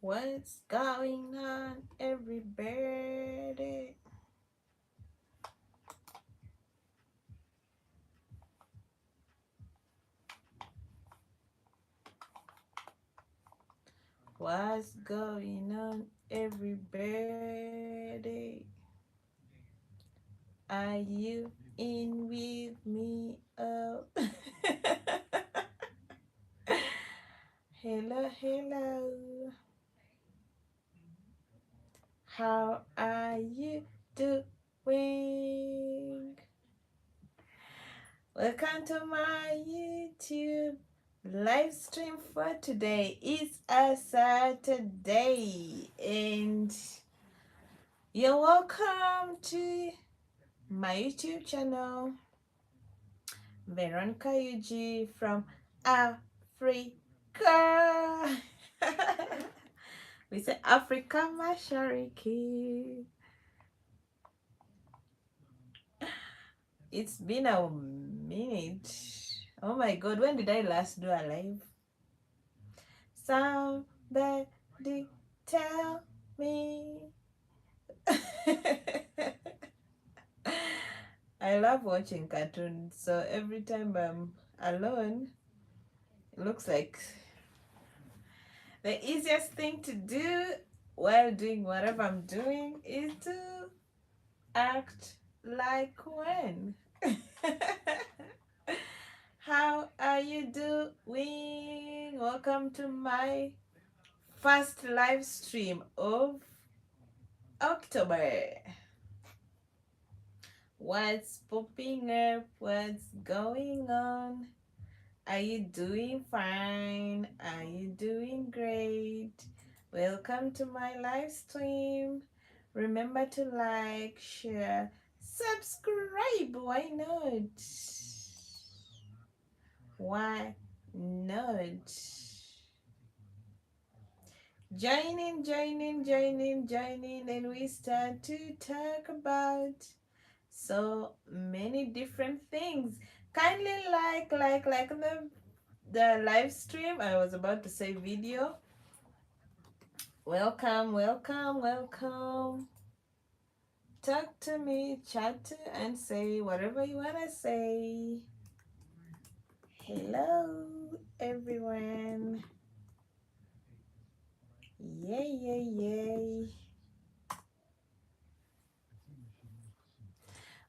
What's going on, everybody? What's going on, everybody? Are you in with me? Oh, hello, hello. How are you doing? Welcome to my YouTube live stream for today. It's a Saturday, and you're welcome to my YouTube channel, Veronica UG from Africa. We say Africa Mashariki. It's been a minute. Oh my god, when did I last do a live? Somebody tell me. I love watching cartoons, so every time I'm alone, it looks like the easiest thing to do while doing whatever I'm doing is to act like when. How are you doing? Welcome to my first live stream of October. What's popping up? What's going on? Are you doing fine? Are you doing great? Welcome to my live stream. Remember to like, share, subscribe. Why not? Why not? Join in, and we start to talk about so many different things. Kindly like the live stream. I was about to say video. Welcome, welcome, welcome. Talk to me, chat and say whatever you wanna say. Hello, everyone. Yay, yay, yay.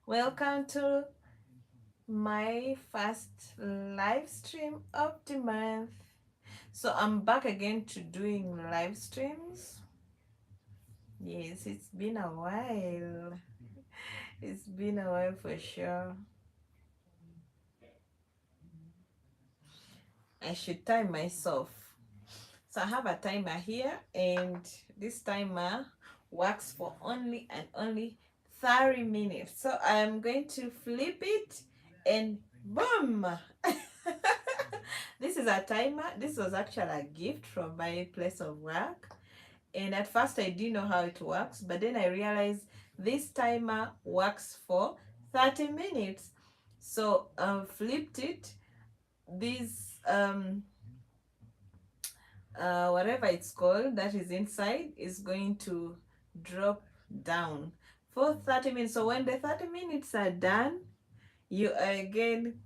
Welcome to my first live stream of the month. So I'm back again to doing live streams. Yes, it's been a while. It's been a while for sure. I should time myself. So I have a timer here, and this timer works for only and only 30 minutes. So I'm going to flip it and boom. This is a timer. This was actually a gift from my place of work. And at first I didn't know how it works, but then I realized this timer works for 30 minutes. So I flipped it. This whatever it's called that is inside is going to drop down for 30 minutes. So when the 30 minutes are done, you again,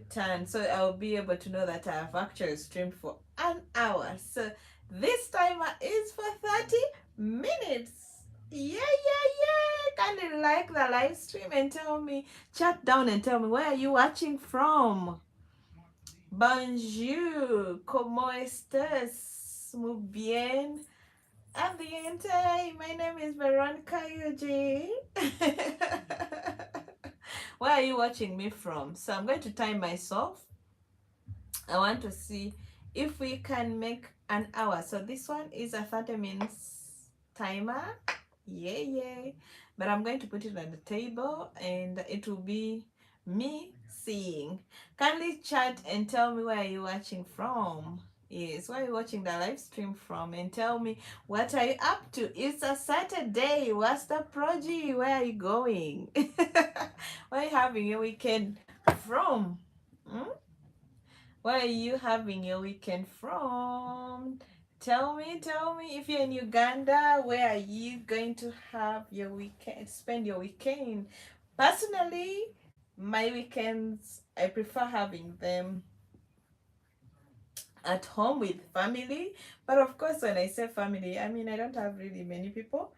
turn. So I'll be able to know that I've actually streamed for an hour. So this timer is for 30 minutes. Yeah, yeah, yeah. Can you like the live stream and tell me, chat down and tell me where are you watching from? Bonjour, ¿cómo estás? Muy bien. Ambiente. My name is Veronica Yuji. Where are you watching me from? So I'm going to time myself. I want to see if we can make an hour. So this one is a 30 minutes timer. Yay, yay. But I'm going to put it on the table, and it will be me seeing. Kindly chat and tell me where you're watching from. Yes, where are you watching the live stream from? And tell me, what are you up to? It's a Saturday. What's the project? Where are you going? Where are you having your weekend from? Hmm? Where are you having your weekend from? Tell me if you're in Uganda, where are you going to have your weekend, spend your weekend? Personally, my weekends, I prefer having them at home with family. But of course, when I say family, I mean, I don't have really many people.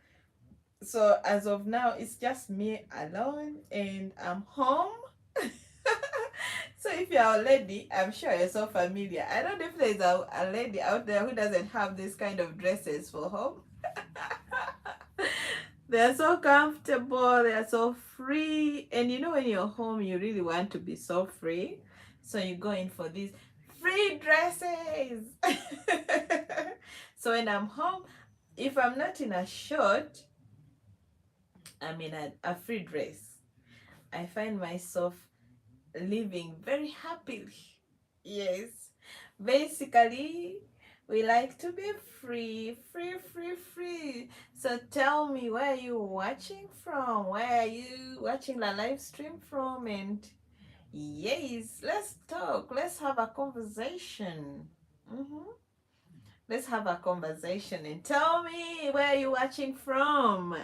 So as of now, it's just me alone and I'm home. So if you're a lady, I'm sure you're so familiar. I don't know if there's a lady out there who doesn't have this kind of dresses for home. They're so comfortable, they're so free. And you know, when you're home, you really want to be so free. So you go in for these free dresses. So when I'm home, if I'm not in a short, I'm in a free dress. I find myself living very happily. Yes. Basically, we like to be free, free, free, free. So tell me, where are you watching from? Where are you watching the live stream from? And yes, let's talk. Let's have a conversation. Let's have a conversation and tell me, where are you watching from?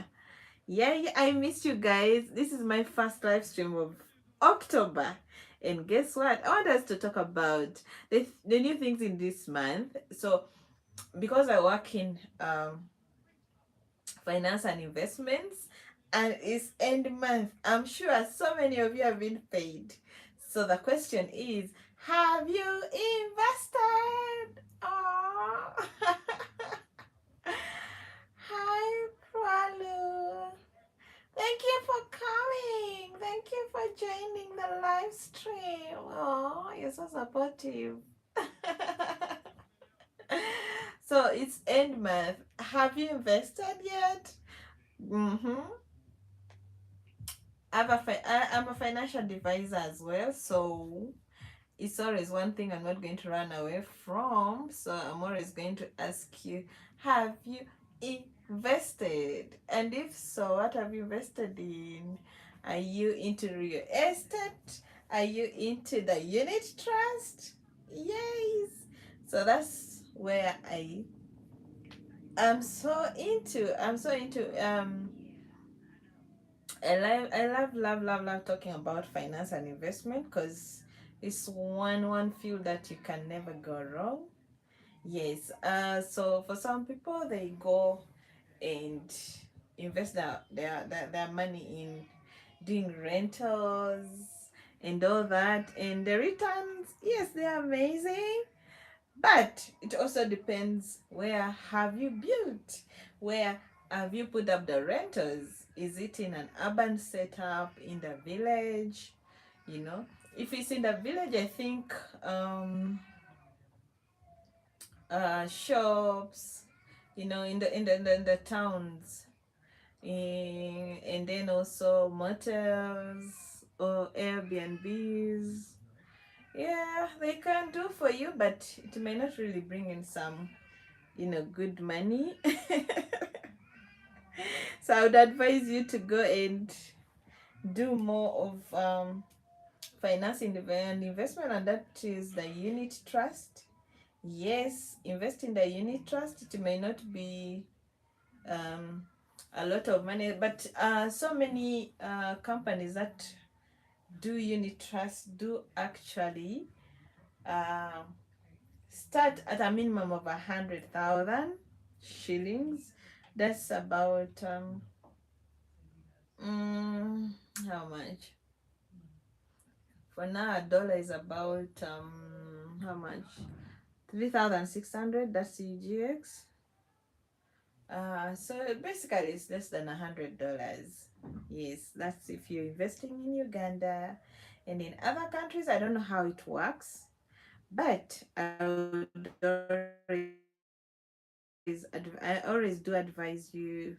Yeah, I missed you guys. This is my first live stream of October. And guess what? I want us to talk about the new things in this month. So, because I work in finance and investments, and it's end month, I'm sure so many of you have been paid. So, the question is, have you invested? Oh. Hi, Pralu. Thank you for coming. Thank you for joining the live stream. Oh, you're so supportive. So it's end month. Have you invested yet? Mm-hmm. I'm a financial advisor as well, so it's always one thing I'm not going to run away from. So I'm always going to ask you, have you invested? And if so, what have you invested in? Are you into real estate? Are you into the unit trust? Yes. So that's where I'm so into I love talking about finance and investment because it's one field that you can never go wrong. Yes. So for some people, they go and invest their money in doing rentals and all that, and the returns, yes, they're amazing. But it also depends, where have you built? Where have you put up the rentals? Is it in an urban setup, in the village? You know, if it's in the village, I think shops, you know, in the towns, and then also motels or Airbnbs. Yeah, they can do for you, but it may not really bring in some, good money. So I would advise you to go and do more of finance and investment, and that is the unit trust. Yes, invest in the unit trust. It may not be um, a lot of money, but so many companies that do unit trust do actually uh, start at a minimum of 100,000 shillings. That's about mm, how much? For now, a dollar is about how much? 3,600. That's UGX. So basically, it's less than $100. Yes, that's if you're investing in Uganda, and in other countries, I don't know how it works, but I always do advise you,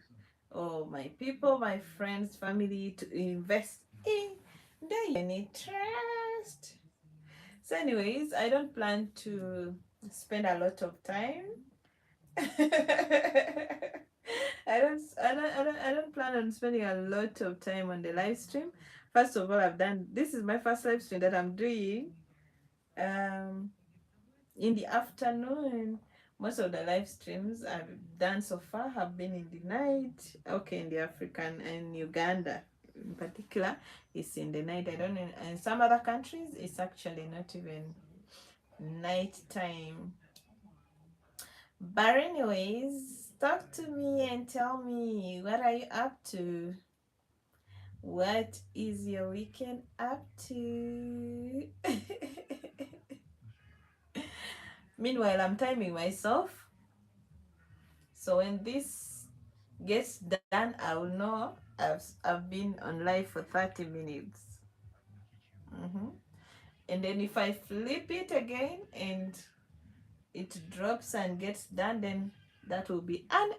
or my people, my friends, family, to invest in the unit trust. So, anyways, I don't plan to spend a lot of time. I don't plan on spending a lot of time on the live stream. First of all, this is my first live stream that I'm doing in the afternoon, most of the live streams I've done so far have been in the night. Okay, in the African and Uganda in particular, it's in the night. I don't know. In some other countries, it's actually not even night time. But anyways, talk to me and tell me, what are you up to? What is your weekend up to? Meanwhile, I'm timing myself. So when this gets done, I will know I've been on live for 30 minutes. And then if I flip it again and it drops and gets done, then that will be an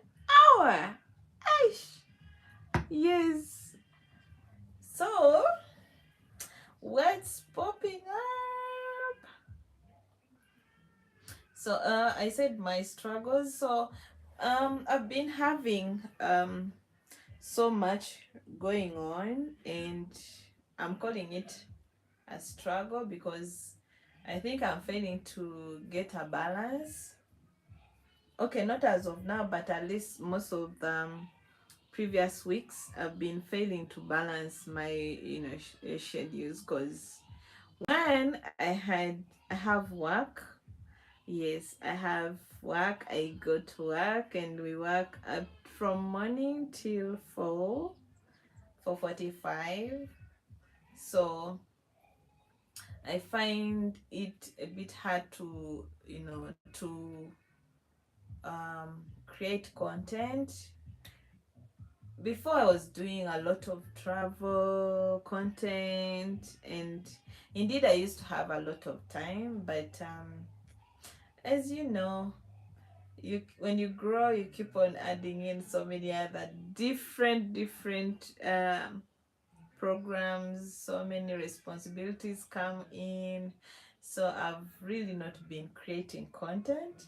hour. Aish. Yes. So what's popping up? So I said my struggles. So I've been having so much going on, and I'm calling it a struggle because I think I'm failing to get a balance. Okay, not as of now, but at least most of the previous weeks I've been failing to balance my schedules, because when I have work. Yes, I have work. I go to work and we work up from morning till 4:45. So I find it a bit hard to create content. Before I was doing a lot of travel content, and indeed I used to have a lot of time, but as you know, when you grow, you keep on adding in so many other different programs, so many responsibilities come in. So I've really not been creating content,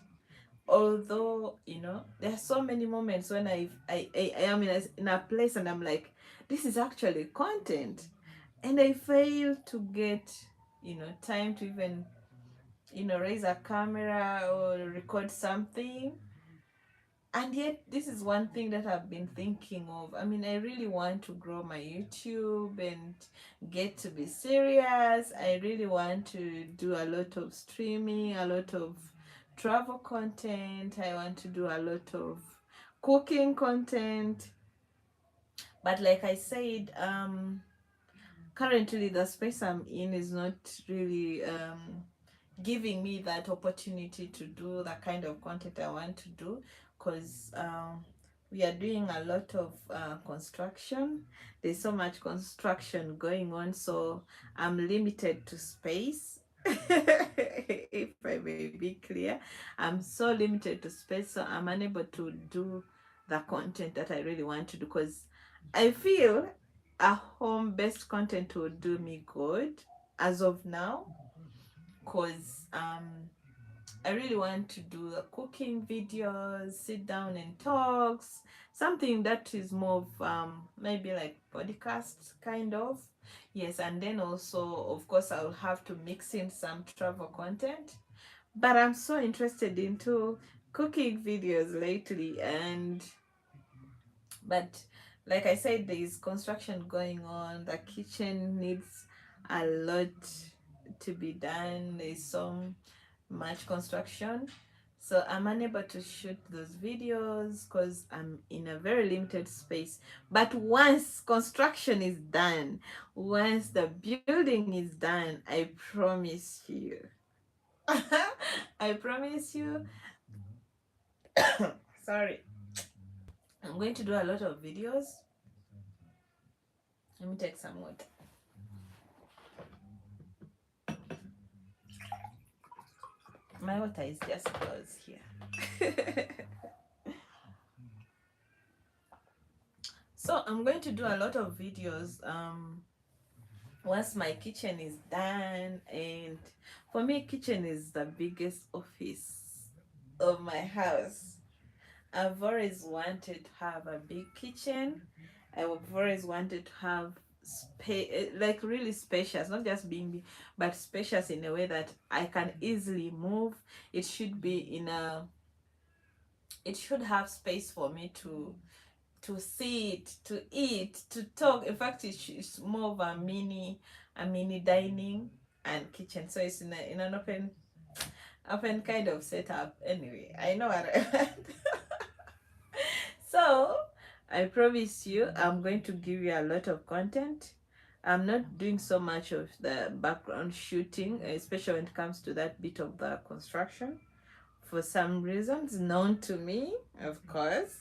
although there are so many moments when I am in a place and I'm like, this is actually content, and I fail to get time to even raise a camera or record something. And yet this is one thing that I've been thinking of. I mean, I really want to grow my YouTube and get to be serious. I really want to do a lot of streaming, a lot of travel content. I want to do a lot of cooking content. But like I said, currently the space I'm in is not really giving me that opportunity to do the kind of content I want to do, because we are doing a lot of construction. There's so much construction going on, so I'm limited to space. If I may be clear, I'm so limited to space, so I'm unable to do the content that I really want to do, because I feel a home-based content will do me good as of now, because I really want to do the cooking videos, sit down and talks, something that is more of maybe like podcast kind of. Yes, and then also of course I'll have to mix in some travel content. But I'm so interested into cooking videos lately, and but like I said, there is construction going on. The kitchen needs a lot to be done. There's so much construction, so I'm unable to shoot those videos because I'm in a very limited space. But once construction is done, once the building is done, I promise you, I promise you, sorry, I'm going to do a lot of videos. Let me take some water. My water is just close here. So I'm going to do a lot of videos once my kitchen is done. And for me, kitchen is the biggest office of my house. I've always wanted to have a big kitchen. I've always wanted to have space, like really spacious, not just being big, but spacious in a way that I can easily move. It should be in a it should have space for me to sit, to eat, to talk. In fact, it's more of a mini dining and kitchen. So it's in an open kind of setup. Anyway, I know what I meant. So I promise you, I'm going to give you a lot of content. I'm not doing so much of the background shooting, especially when it comes to that bit of the construction, for some reasons known to me, of course.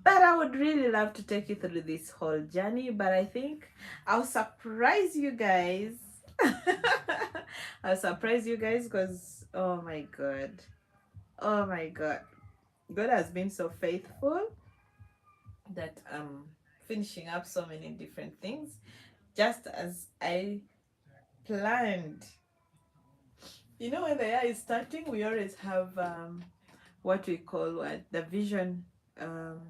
But I would really love to take you through this whole journey, but I think I'll surprise you guys. I'll surprise you guys because, oh my God. Oh my God. God has been so faithful that I'm finishing up so many different things just as I planned. You know, when the year is starting, we always have what we call what the vision. Um,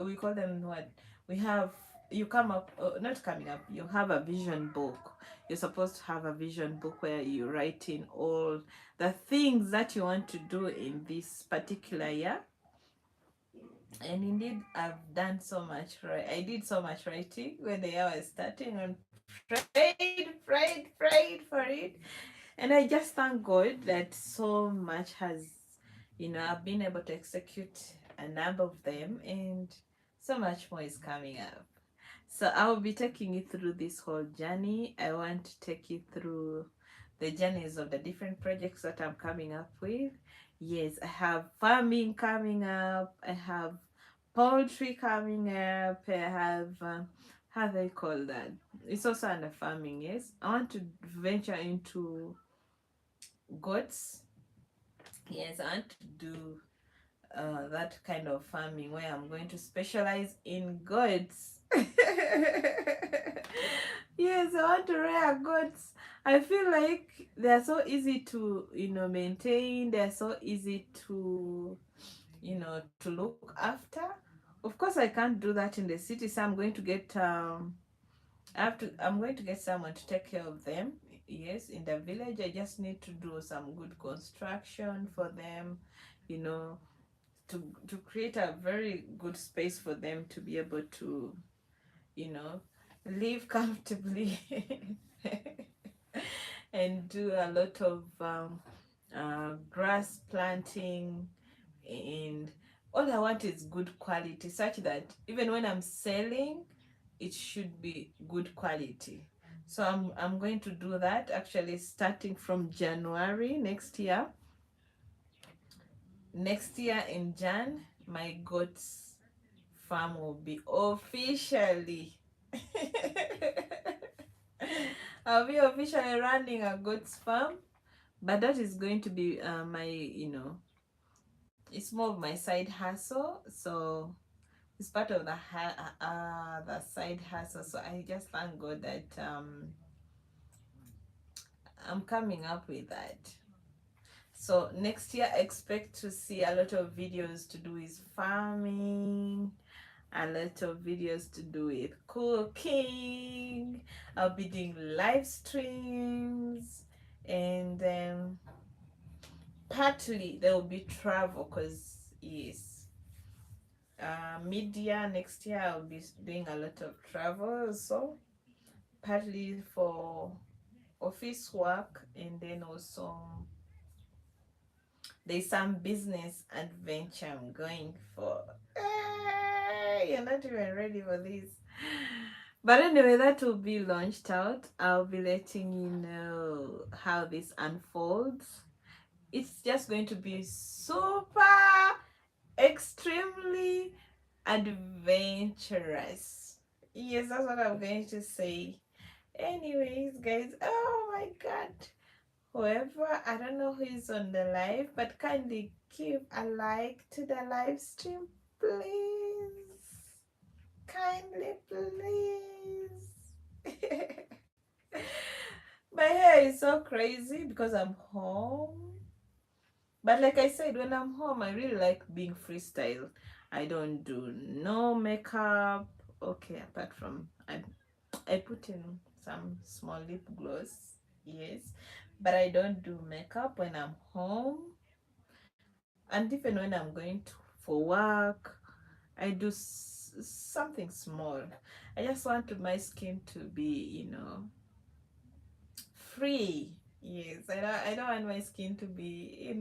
we call them what we have. You come up, not coming up. You have a vision book. You're supposed to have a vision book where you write in all the things that you want to do in this particular year. And indeed, I've done so much. I did so much writing when the year was starting, and prayed for it. And I just thank God that so much has, I've been able to execute a number of them, and so much more is coming up. So I will be taking you through this whole journey. I want to take you through the journeys of the different projects that I'm coming up with. Yes, I have farming coming up. I have poultry coming up. I have, how do they call that? It's also under farming, yes. I want to venture into goats. Yes, I want to do that kind of farming where I'm going to specialize in goats. Yes, I want to rear goats. I feel like they're so easy to, maintain. They're so easy to look after. Of course, I can't do that in the city, so I'm going to get I'm going to get someone to take care of them. Yes, in the village, I just need to do some good construction for them, you know, to create a very good space for them to be able to, you know, live comfortably and do a lot of grass planting. And all I want is good quality, such that even when I'm selling, it should be good quality. So I'm going to do that actually starting from January next year. Next year in Jan, my goats farm will be officially I'll be officially running a goats farm. But that is going to be my, it's more of my side hustle. So it's part of the side hustle. So I just thank God that I'm coming up with that. So next year, I expect to see a lot of videos to do with farming, a lot of videos to do with cooking. I'll be doing live streams, and then partly there will be travel because yes, mid-year next year I'll be doing a lot of travel, so partly for office work, and then also there's some business adventure I'm going for. You're not even ready for this. But anyway, that will be launched out. I'll be letting you know how this unfolds. It's just going to be super extremely adventurous. Yes, that's what I'm going to say. Anyways, guys, oh my God. Whoever, I don't know who is on the live, but kindly give a like to the live stream, please. Kindly, please. My hair is so crazy because I'm home. But like I said, when I'm home, I really like being freestyle. I don't do no makeup. Okay, apart from I put in some small lip gloss, yes, but I don't do makeup when I'm home. And even when I'm going to for work, I do something small. I just want my skin to be, free. Yes, I don't want my skin to be.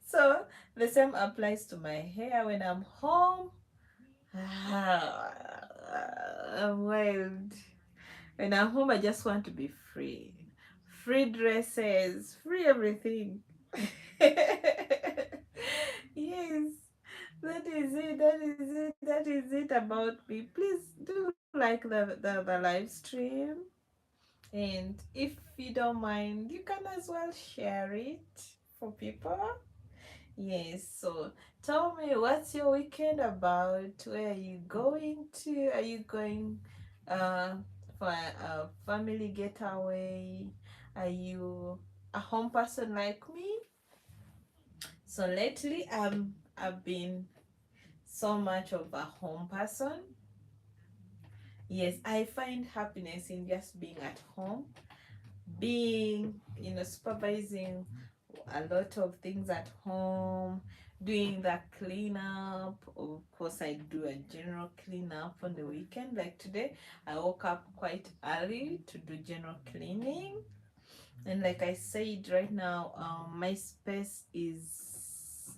So the same applies to my hair. When I'm home, I'm wild. When I'm home, I just want to be free. Free dresses, free everything. Yes, that is it. That is it. That is it about me. Please do like the live stream. And if you don't mind, you can as well share it for people. Yes, so tell me, what's your weekend about? Where are you going to? Are you going uh for a family getaway? Are you a home person like me? So lately I've been so much of a home person. Yes, I find happiness in just being at home, being, supervising a lot of things at home, doing the cleanup. Of course, I do a general cleanup on the weekend. Like today, I woke up quite early to do general cleaning. And like I said, right now, my space is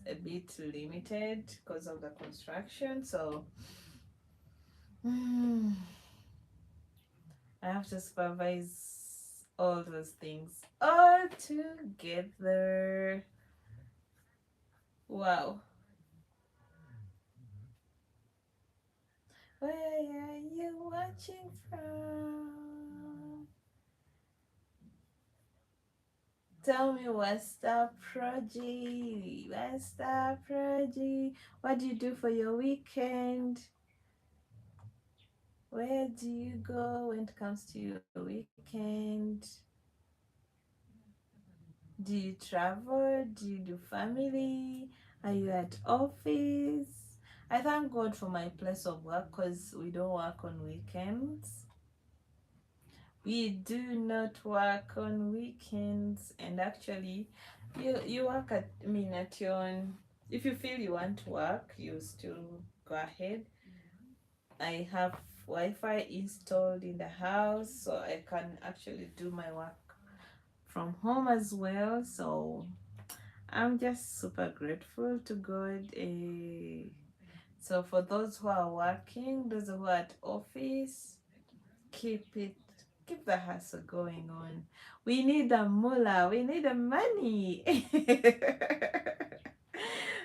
a bit limited because of the construction. So, I have to supervise all those things all together. Wow. Where are you watching from? Tell me, what's the project? What's the project? What do you do for your weekend? Where do you go when it comes to your weekend? Do you travel? Do you do family? Are you at office? I thank God for my place of work because we don't work on weekends. We do not work on weekends, and actually, you work at your own. If you feel you want to work, you still go ahead. I have Wi-Fi installed in the house, so I can actually do my work from home as well. So I'm just super grateful to God. So for those who are working, those who are at office, keep it, keep the hustle going on. We need the mullah, we need the money.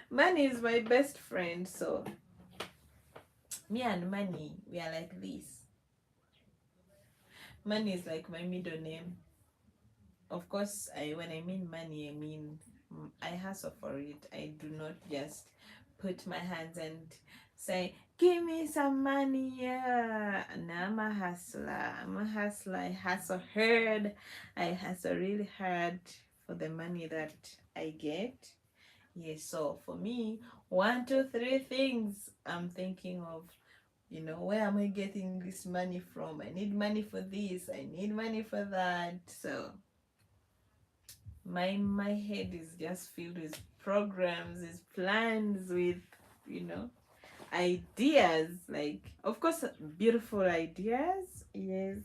Money is my best friend. So me and money, we are like this. Money is like my middle name. Of course, when I mean money, I mean I hustle for it. I do not just put my hands and say, "Give me some money." Yeah, no, I'm a hustler. I'm a hustler. I hustle hard. I hustle really hard for the money that I get. Yes, so for me, one, two, three things I'm thinking of. Where am I getting this money from? I need money for this. I need money for that. So my head is just filled with programs, with plans, with you know ideas, like, of course, beautiful ideas, yes,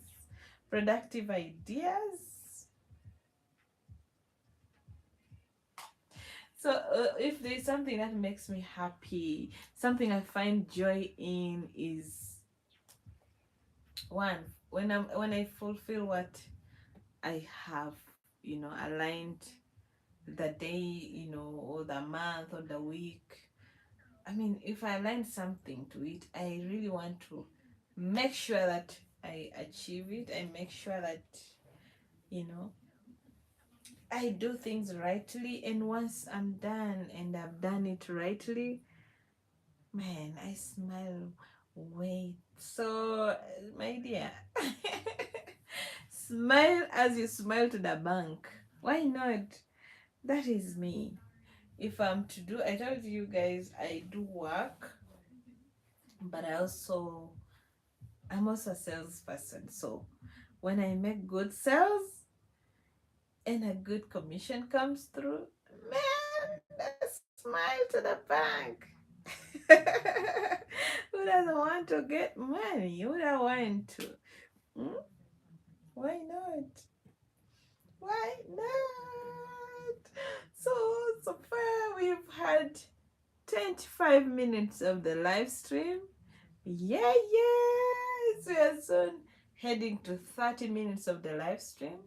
productive ideas. So if there's something that makes me happy, something I find joy in, is one, when I fulfill what I have, aligned the day, or the month or the week. I mean, if I learn something to it, I really want to make sure that I achieve it. I make sure that, you know, I do things rightly. And once I'm done and I've done it rightly, man, I smile. Wait. So, my dear, smile as you smile to the bank. Why not? That is me. If I'm to do, I told you guys, I do work, but I'm also a salesperson. So when I make good sales and a good commission comes through, man, Smile to the bank. Who doesn't want to get money? Who doesn't want to? Hmm? Why not? Why not? So far we've had 25 minutes of the live stream. Yeah, yes. We are soon heading to 30 minutes of the live stream.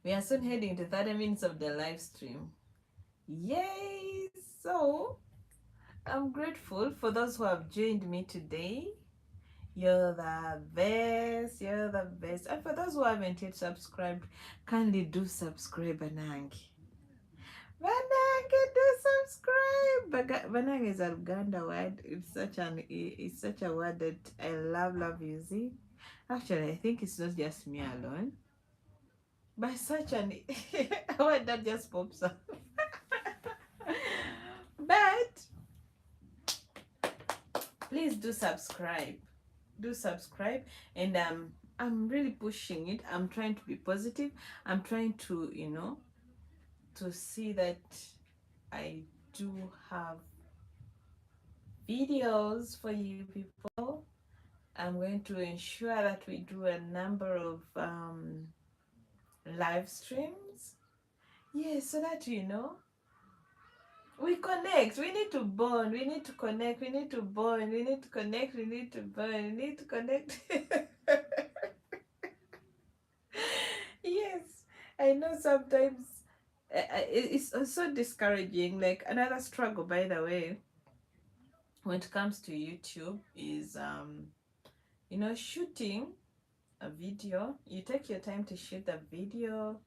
We are soon heading to 30 minutes of the live stream. Yay! So I'm grateful for those who have joined me today. You're the best. You're the best. And for those who haven't yet subscribed, kindly do subscribe, Banangi. Banangi, do subscribe. Banangi is a Uganda word. It's such a word that I love using. Actually, I think it's not just me alone. But such an a word that just pops up. But please do subscribe. Do subscribe, and I'm really pushing it. I'm trying to be positive. I'm trying to, to see that I do have videos for you people. I'm going to ensure that we do a number of live streams. Yeah, so that we connect. We need to bond. We need to connect. We need to bond. We need to connect. We need to bond. We need to connect. Yes, I know sometimes it's also discouraging. Like another struggle, by the way, when it comes to YouTube is shooting a video. You take your time to shoot the video.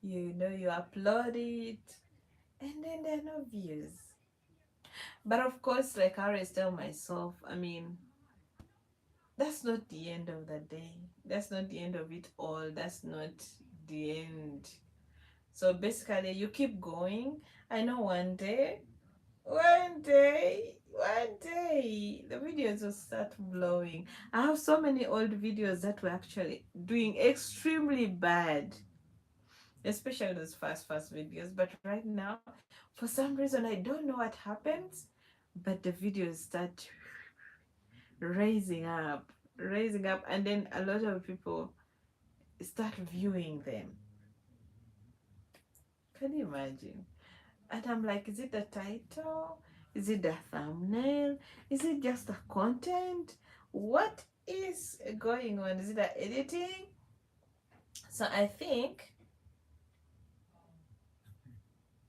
You upload it, and then there are no views. But of course, like I always tell myself, I mean, that's not the end of the day. That's not the end of it all. That's not the end. So basically, you keep going. I know one day, the videos will start blowing. I have so many old videos that were actually doing extremely bad, especially those fast videos. But right now, for some reason, I don't know what happens, but the videos start raising up, and then a lot of people start viewing them. Can you imagine? And I'm like, is it the title? Is it the thumbnail? Is it just the content? What is going on? Is it the editing? So I think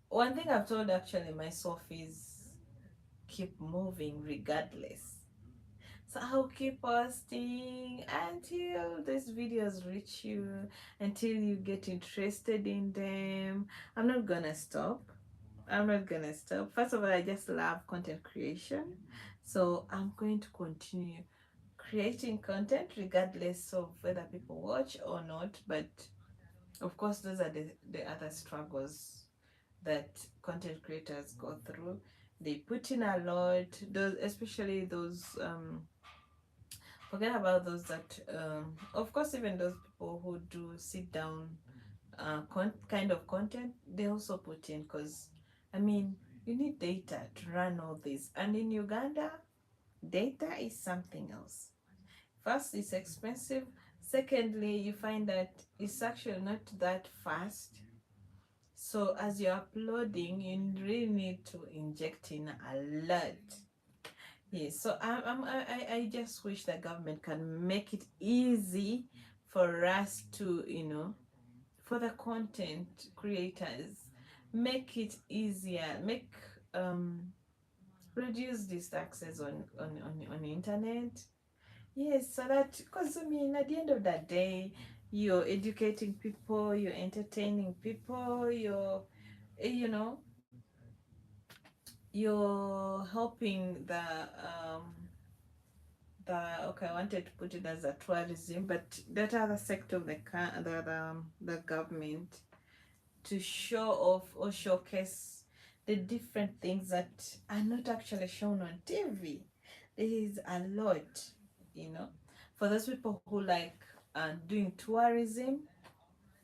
one thing I've told actually myself is keep moving regardless. So I'll keep posting until these videos reach you, until you get interested in them. I'm not gonna stop. I'm not gonna stop. First of all, I just love content creation. So I'm going to continue creating content regardless of whether people watch or not. But of course, those are the other struggles that content creators go through. They put in a lot, those especially those forget about those that of course even those people who do sit down kind of content, they also put in, because I mean you need data to run all this, and in Uganda data is something else. First, it's expensive. Secondly, you find that it's actually not that fast. So as you're uploading, you really need to inject in a lot. Yes, so I just wish the government can make it easy for us to, for the content creators, make it easier, make reduce these taxes on internet. Yes, so that, because I mean at the end of the day, you're educating people, you're entertaining people, you know you're helping the okay, I wanted to put it as a tourism, but that other sector of the government, to show off or showcase the different things that are not actually shown on TV. There is a lot, for those people who like doing tourism.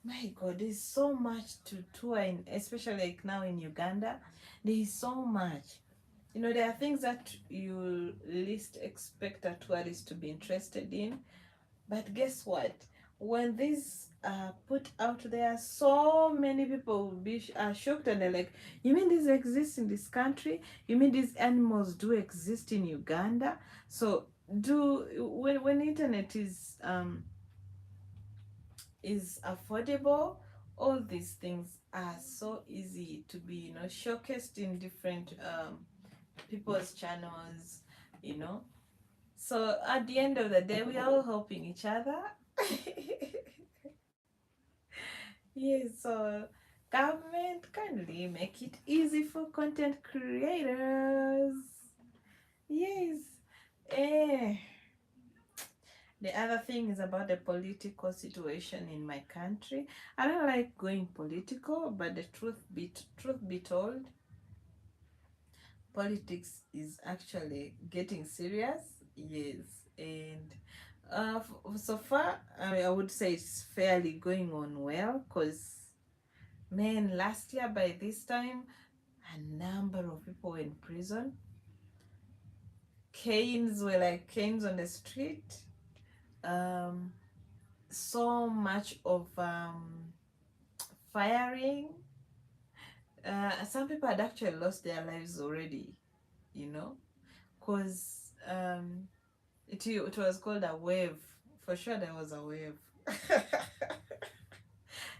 My God, there's so much to tour in, especially like now in Uganda. There is so much. You know, there are things that you least expect a tourist to be interested in. But guess what? When these are put out there, so many people will be are shocked and they're like, "You mean this exists in this country? You mean these animals do exist in Uganda?" So do when internet is affordable, all these things are so easy to be, you know, showcased in different people's channels, you know. So at the end of the day, we are all helping each other. Yes, so government kindly make it easy for content creators. Yes. Eh. The other thing is about the political situation in my country. I don't like going political, but the truth be told, politics is actually getting serious. Yes, and so far, I would say it's fairly going on well. Cause man, last year by this time, a number of people were in prison. Canes were like canes on the street. Um, so much of firing. Some people had actually lost their lives already, you know, because it was called a wave. For sure, there was a wave.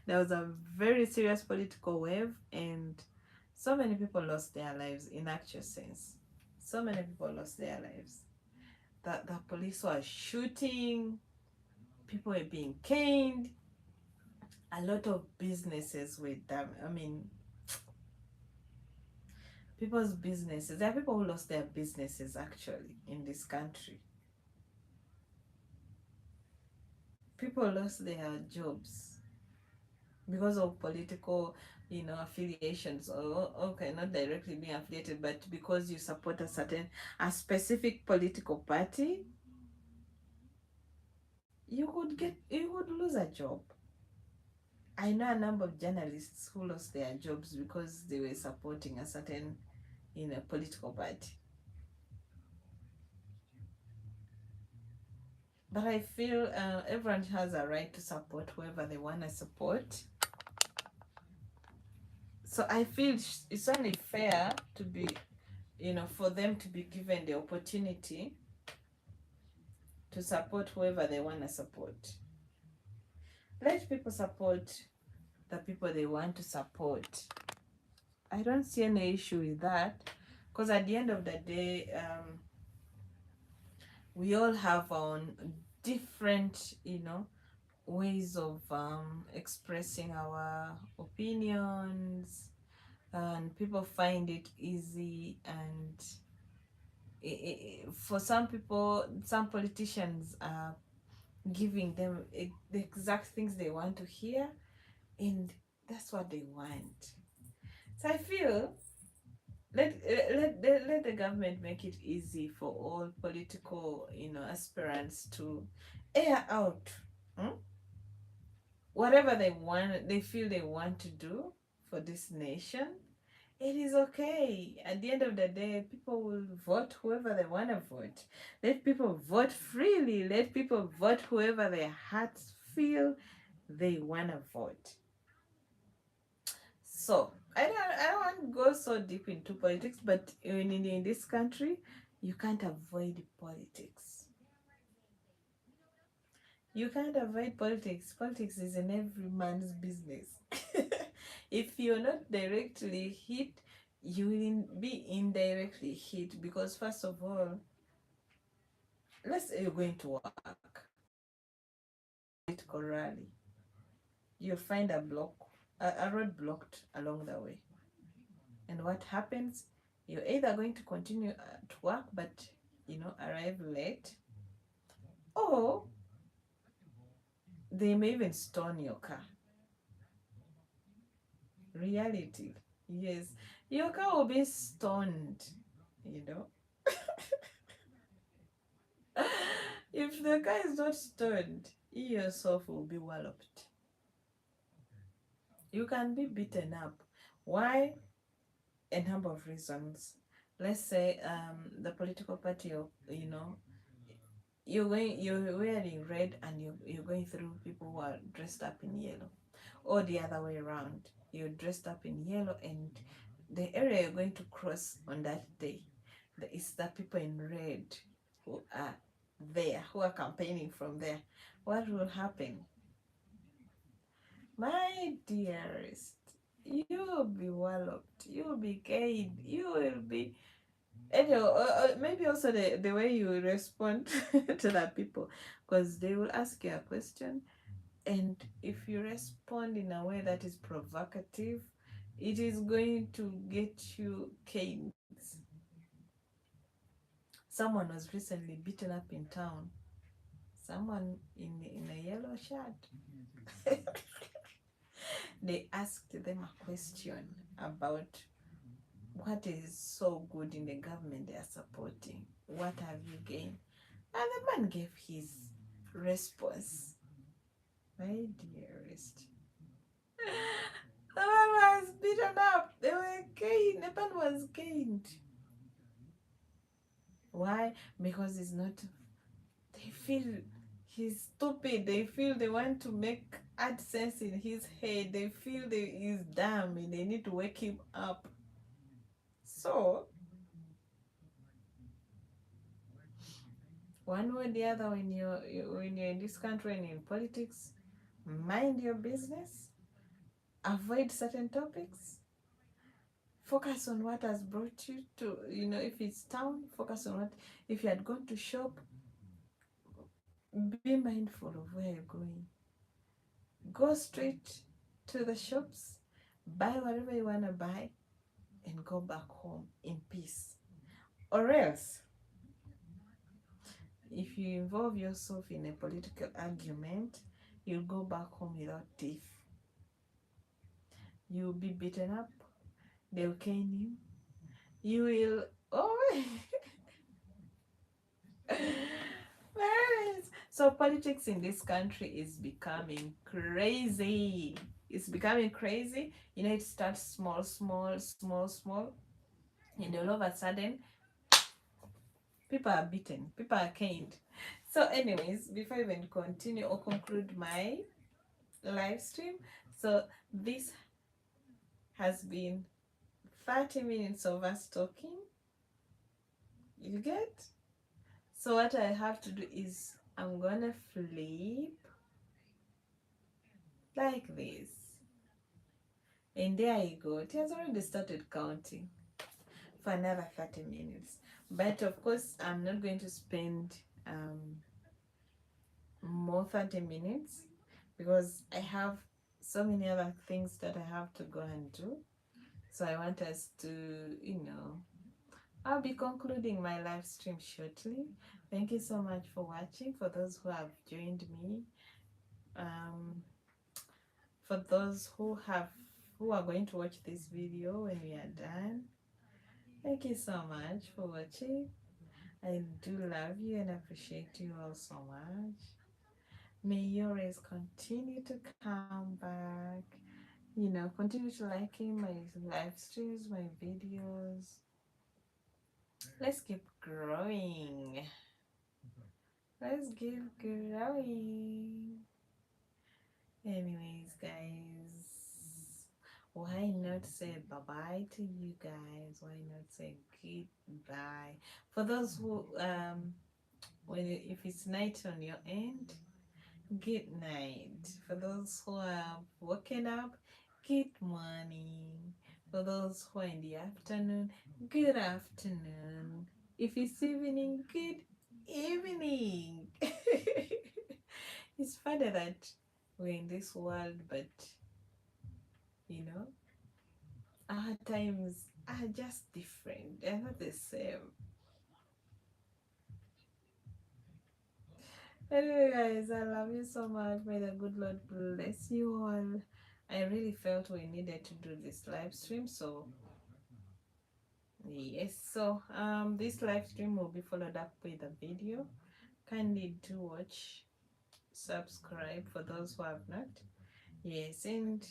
There was a very serious political wave, and so many people lost their lives in actual sense. So many people lost their lives. The police were shooting, people were being caned, a lot of businesses were damaged. I mean, people's businesses. There are people who lost their businesses actually in this country. People lost their jobs because of political, you know, affiliations, or okay, not directly being affiliated, but because you support a specific political party, you could lose a job. I know a number of journalists who lost their jobs because they were supporting a certain, you know, political party. But I feel everyone has a right to support whoever they want to support. So I feel it's only fair to be, you know, for them to be given the opportunity to support whoever they want to support. Let people support the people they want to support. I don't see any issue with that, because at the end of the day, we all have our own different, you know, ways of expressing our opinions, and people find it easy. And for some people, some politicians are giving them the exact things they want to hear, and that's what they want. So I feel let the government make it easy for all political, you know, aspirants to air out whatever they feel they want to do for this nation. It is okay. At the end of the day, people will vote whoever they want to vote. Let people vote freely. Let people vote whoever their hearts feel they want to vote. So I don't want to go so deep into politics, but in this country, you can't avoid politics. You can't avoid politics. Politics is in every man's business. If you're not directly hit, you will be indirectly hit, because first of all, let's say you're going to work, political rally, you'll find a road blocked along the way. And what happens? You're either going to continue to work, but you know, arrive late, or they may even stone your car. Reality, yes, your car will be stoned, you know. If the car is not stoned, you yourself will be walloped. You can be beaten up. Why? A number of reasons. Let's say the political party, of you're wearing red and you're going through people who are dressed up in yellow, or the other way around, you're dressed up in yellow and the area you're going to cross on that day, is the people in red who are there, who are campaigning from there. What will happen? My dearest, you will be walloped, you will be gained, you will be. And maybe also the way you respond to the people, because they will ask you a question, and if you respond in a way that is provocative, it is going to get you canes. Someone was recently beaten up in town. Someone in a yellow shirt. They asked them a question about what is so good in the government they are supporting. What have you gained? And the man gave his response. My dearest. The man was beaten up. They were gained. The man was gained. Why? Because it's not. They feel he's stupid. They feel they want to make add sense in his head. They feel he's dumb and they need to wake him up. So one way or the other, when you're in this country and in politics, mind your business. Avoid certain topics. Focus on what has brought you to, if it's town, focus on what. If you had gone to shop, be mindful of where you're going. Go straight to the shops, buy whatever you want to buy, and go back home in peace. Or else, if you involve yourself in a political argument, you'll go back home without teeth. You'll be beaten up, they'll cane you. You will, oh, so politics in this country is becoming crazy. It's becoming crazy. It starts small, small, small, small, and all of a sudden, people are beaten, people are caned. So, anyways, before I even continue or conclude my live stream, so this has been 30 minutes of us talking. You get? So what I have to do is I'm gonna flip like this, and there you go. It has already started counting for another 30 minutes. But of course, I'm not going to spend more 30 minutes because I have so many other things that I have to go and do. So I want us to, I'll be concluding my live stream shortly. Thank you so much for watching. For those who have joined me, for those who are going to watch this video when we are done, thank you so much for watching. I do love you and appreciate you all so much. May your rays continue to come back. Continue to like my live streams, my videos. Let's keep growing. Let's keep growing. Anyways, guys, why not say bye-bye to you guys? Why not say goodbye? For those who, if it's night on your end, good night. For those who are waking up, good morning. For those who are in the afternoon, good afternoon. If it's evening, good evening. It's funny that we're in this world, but our times are just different. They're not the same. Anyway, guys, I love you so much. May the good Lord bless you all. I really felt we needed to do this live stream, so yes. So this live stream will be followed up with a video. Kindly do watch, subscribe for those who have not. Yes, and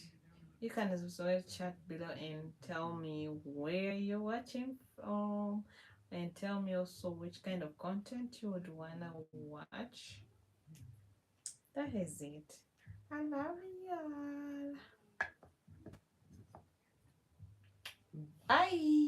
You can as well chat below and tell me where you're watching from, and tell me also which kind of content you would wanna watch. That is it. I love y'all. Bye.